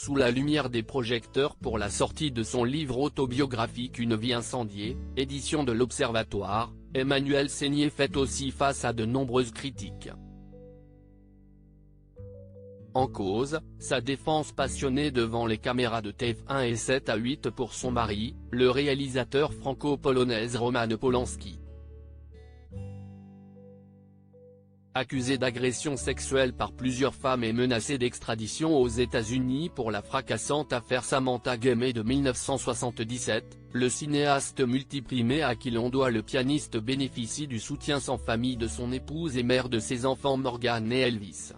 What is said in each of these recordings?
sous la lumière des projecteurs pour la sortie de son livre autobiographique Une vie incendiée, édition de l'Observatoire. Emmanuelle Seigner fait aussi face à de nombreuses critiques. En cause, sa défense passionnée devant les caméras de TF1 et 7 à 8 pour son mari, le réalisateur franco-polonais Roman Polanski. Accusé d'agression sexuelle par plusieurs femmes et menacé d'extradition aux États-Unis pour la fracassante affaire Samantha Gamet de 1977, le cinéaste multiprimé à qui l'on doit le pianiste bénéficie du soutien sans famille de son épouse et mère de ses enfants Morgan et Elvis.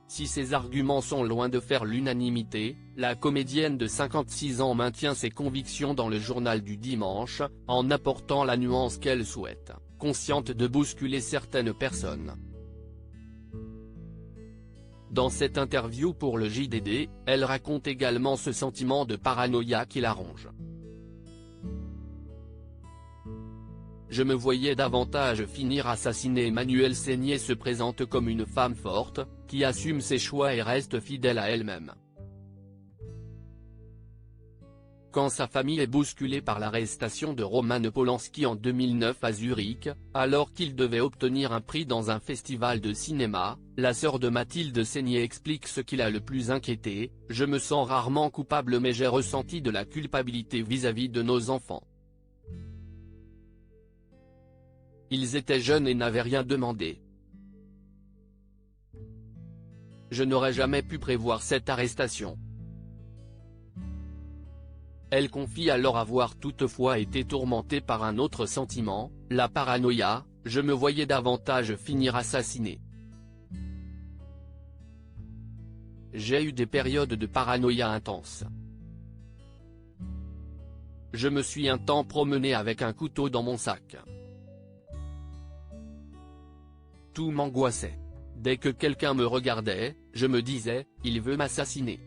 Si ces arguments sont loin de faire l'unanimité, la comédienne de 56 ans maintient ses convictions dans le journal du dimanche, en apportant la nuance qu'elle souhaite, consciente de bousculer certaines personnes. Dans cette interview pour le JDD, elle raconte également ce sentiment de paranoïa qui la ronge. Je me voyais davantage finir assassinée. Emmanuelle Seigner se présente comme une femme forte, qui assume ses choix et reste fidèle à elle-même. Quand sa famille est bousculée par l'arrestation de Roman Polanski en 2009 à Zurich, alors qu'il devait obtenir un prix dans un festival de cinéma, la sœur de Mathilde Seigner explique ce qui l'a le plus inquiété: « Je me sens rarement coupable mais j'ai ressenti de la culpabilité vis-à-vis de nos enfants. Ils étaient jeunes et n'avaient rien demandé. Je n'aurais jamais pu prévoir cette arrestation. » Elle confie alors avoir toutefois été tourmentée par un autre sentiment, la paranoïa: « Je me voyais davantage finir assassinée. J'ai eu des périodes de paranoïa intense. Je me suis un temps promenée avec un couteau dans mon sac. Tout m'angoissait. Dès que quelqu'un me regardait, je me disais, il veut m'assassiner. »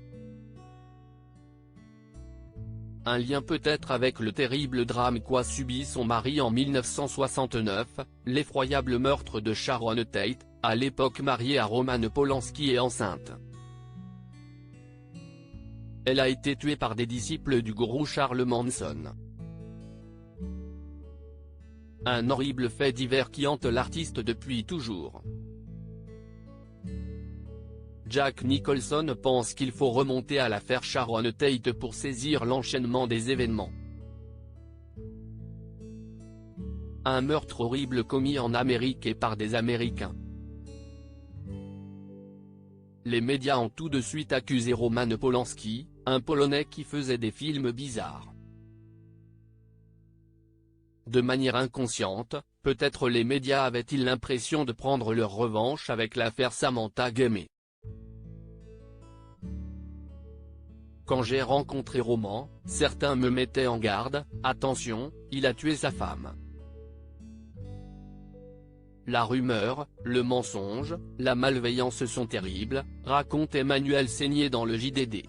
Un lien peut-être avec le terrible drame qu'a subi son mari en 1969, l'effroyable meurtre de Sharon Tate, à l'époque mariée à Roman Polanski et enceinte. Elle a été tuée par des disciples du gourou Charles Manson. Un horrible fait divers qui hante l'artiste depuis toujours. Jack Nicholson pense qu'il faut remonter à l'affaire Sharon Tate pour saisir l'enchaînement des événements. Un meurtre horrible commis en Amérique et par des Américains. Les médias ont tout de suite accusé Roman Polanski, un Polonais qui faisait des films bizarres. De manière inconsciente, peut-être les médias avaient-ils l'impression de prendre leur revanche avec l'affaire Samantha Gamet. Quand j'ai rencontré Roman, certains me mettaient en garde: « Attention, il a tué sa femme. » La rumeur, le mensonge, la malveillance sont terribles, raconte Emmanuelle Seigner dans le JDD.